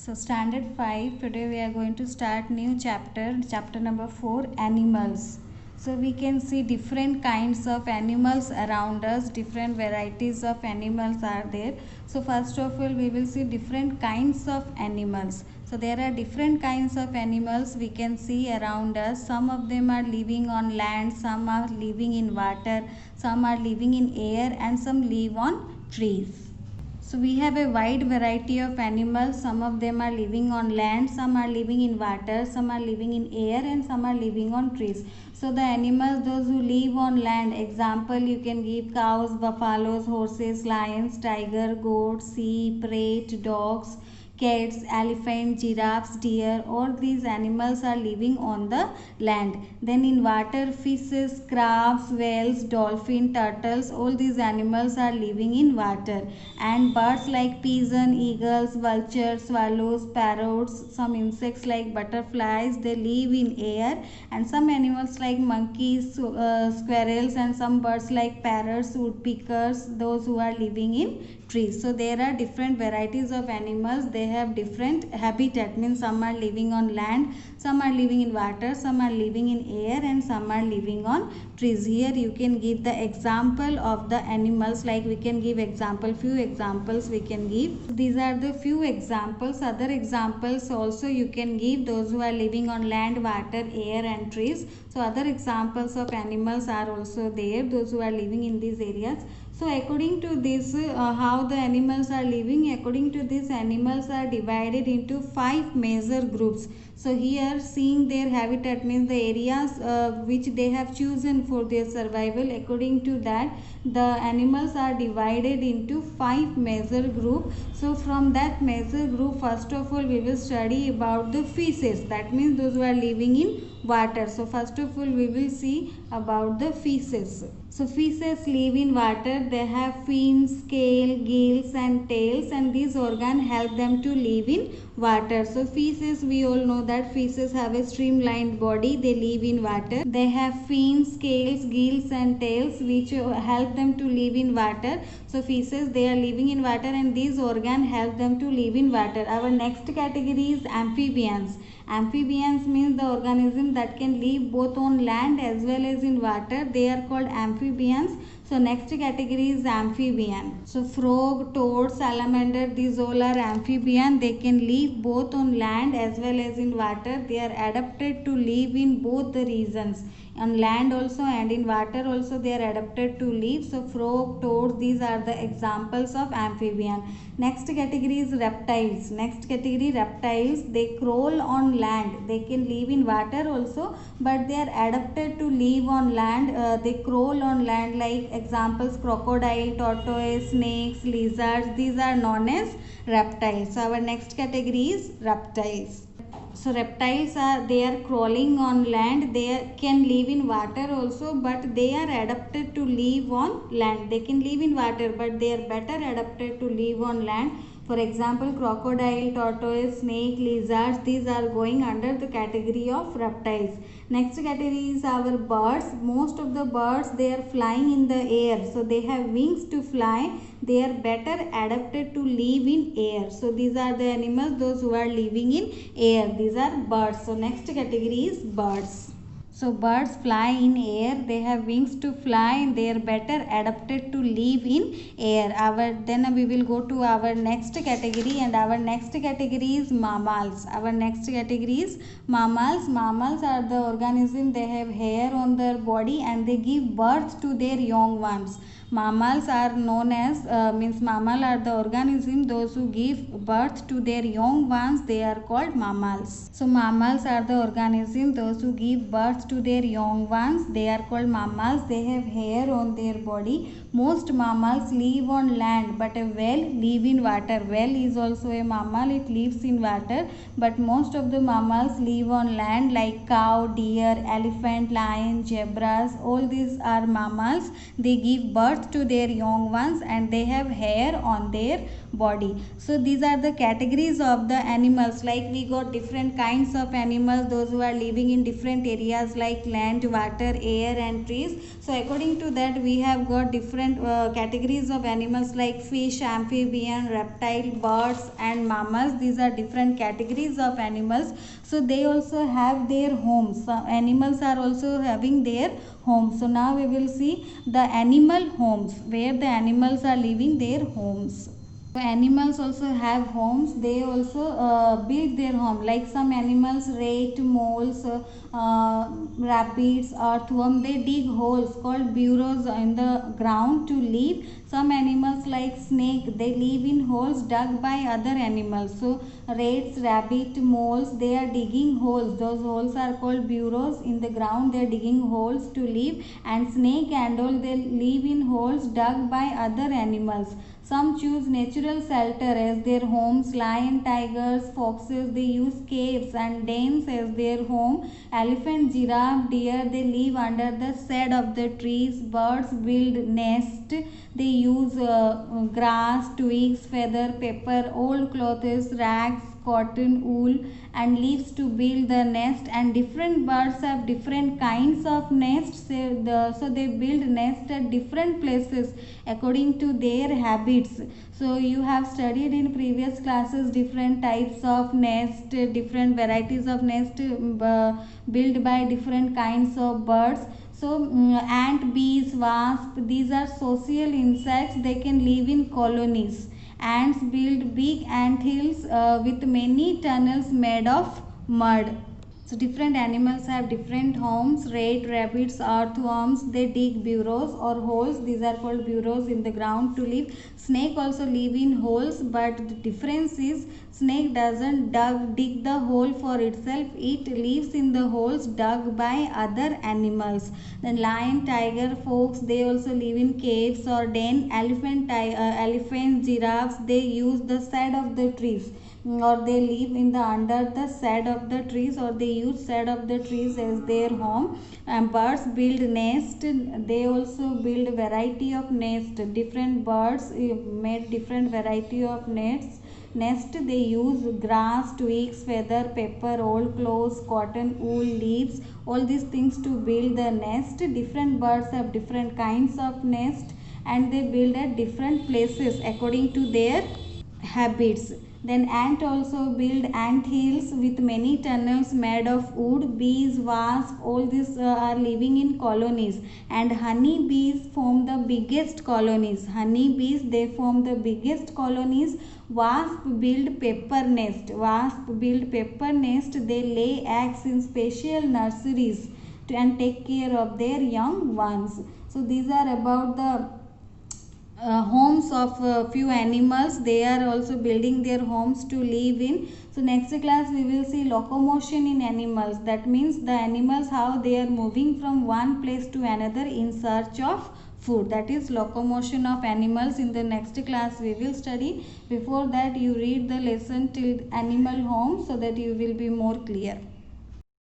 So standard 5, today we are going to start new chapter number 4, animals. So we can see different kinds of animals around us, different varieties of animals are there. So first of all we will see different kinds of animals. So there are different kinds of animals we can see around us. Some of them are living on land, some are living in water, some are living in air, and some live on trees. So we have a wide variety of animals. Some of them are living on land, some are living in water, some are living in air, and some are living on trees. So the animals, those who live on land, example you can give cows, buffaloes, horses, lions, tiger, goats, sheep, rat, dogs, cats, elephant, giraffes, deer, all these animals are living on the land. Then in water, fishes, crabs, whales, dolphin, turtles, all these animals are living in water. And birds like pigeon, eagles, vultures, swallows, parrots, some insects like butterflies, they live in air. And some animals like monkeys, squirrels, and some birds like parrots, woodpeckers, those who are living in trees. So there are different varieties of animals. They have different habitat, means some are living on land, some are living in water, some are living in air, and some are living on trees. Here you can give the example of the animals, like we can give example, few examples we can give. These are the few examples. Other examples also you can give, those who are living on land, water, air, and trees. So other examples of animals are also there, those who are living in these areas. So according to this, how the animals are living, according to this, animals are divided into 5 major groups. So here seeing their habitat, means the areas which they have chosen for their survival, according to that the animals are divided into 5 major group. So from that major group, first of all we will study about the fishes, that means those who are living in water. So first of all we will see about the fishes. So fishes live in water. They have fins, scale, gills, and tails, and these organs help them to live in water. So fishes, we all know that fishes have a streamlined body. They live in water. They have fins, scales, gills, and tails, which help them to live in water. So fishes, they are living in water, and these organs help them to live in water. Our next category is amphibians. Amphibians means the organism that can live both on land as well as in water. They are called amphibians. So next category is amphibian. So frog, toad, salamander, these all are amphibian. They can live both on land as well as in water. They are adapted to live in both the regions. On land also and in water also they are adapted to live. So frog, toad, these are the examples of amphibian. Next category is reptiles. Next category, reptiles. They crawl on land. They can live in water also, but they are adapted to live on land. They crawl on land, like examples crocodile, tortoise, snakes, lizards. These are known as reptiles. So our next category is reptiles. So reptiles are, they are crawling on land. They can live in water also, but they are adapted to live on land. They can live in water, but they are better adapted to live on land. For example, crocodile, tortoise, snake, lizards, these are going under the category of reptiles. Next category is our birds. Most of the birds, they are flying in the air. So they have wings to fly. They are better adapted to live in air. So these are the animals, those who are living in air. These are birds. So next category is birds. So birds fly in air. They have wings to fly, and they are better adapted to live in air. Then we will go to our next category, and our next category is mammals. Our next category is mammals. Mammals are the organism. They have hair on their body, and they give birth to their young ones. Mammals are known as mammal are the organism, those who give birth to their young ones, they are called mammals. So mammals are the organism, those who give birth to their young ones, they are called mammals. They have hair on their body. Most mammals live on land, but a whale live in water. Whale is also a mammal, it lives in water, but most of the mammals live on land, like cow, deer, elephant, lion, zebras. All these are mammals. They give birth to their young ones, and they have hair on their body. So these are the categories of the animals. Like we got different kinds of animals, those who are living in different areas like land, water, air and trees. So according to that we have got different categories of animals like fish, amphibian, reptile, birds and mammals. These are different categories of animals. So they also have their homes. Some animals are also having their homes. So now we will see the animal homes, where the animals are living their homes. So animals also have homes. They also build their home. Like some animals, rat, moles, rabbits, earthworm, they dig holes called burrows in the ground to live. Some animals like snake, they live in holes dug by other animals. So rats, rabbit, moles, they are digging holes. Those holes are called burrows in the ground. They are digging holes to live. And snake and all, they live in holes dug by other animals. Some choose natural shelter as their homes. Lion, tigers, foxes, they use caves and dens as their home. Elephant, giraffe, deer, they live under the shade of the trees. Birds build nest. They use grass, twigs, feather, paper, old clothes, rags, cotton, wool and leaves to build the nest. And different birds have different kinds of nests. So they build nest at different places according to their habits. So you have studied in previous classes different types of nest, different varieties of nest built by different kinds of birds. So ant, bees, wasp, these are social insects. They can live in colonies. Ants build big ant hills with many tunnels made of mud. So different animals have different homes. Rat, rabbits, earthworms, they dig burrows or holes. These are called burrows in the ground to live. Snake also live in holes, but the difference is snake doesn't dig the hole for itself. It lives in the holes dug by other animals. Then lion, tiger, fox, they also live in caves or den. Elephants, giraffes, they use the shade of the trees, or they live in the under the shade of the trees, or they use shade of the trees as their home. And birds build nest. They also build variety of nest. Different birds made different variety of nests. Nest, they use grass, twigs, feather, paper, old clothes, cotton, wool, leaves, all these things to build the nest. Different birds have different kinds of nest and they build at different places according to their habits. Then ant also build ant hills with many tunnels made of wood. Bees, wasps, all these are living in colonies. And honey bees form the biggest colonies. Honey bees, they form the biggest colonies. Wasp build paper nest. Wasp build paper nest. They lay eggs in special nurseries and take care of their young ones. So these are about the homes of few animals. They are also building their homes to live in. So next class we will see locomotion in animals. That means the animals, how they are moving from one place to another in search of food. That is locomotion of animals. In the next class we will study. Before that, you read the lesson till animal home so that you will be more clear.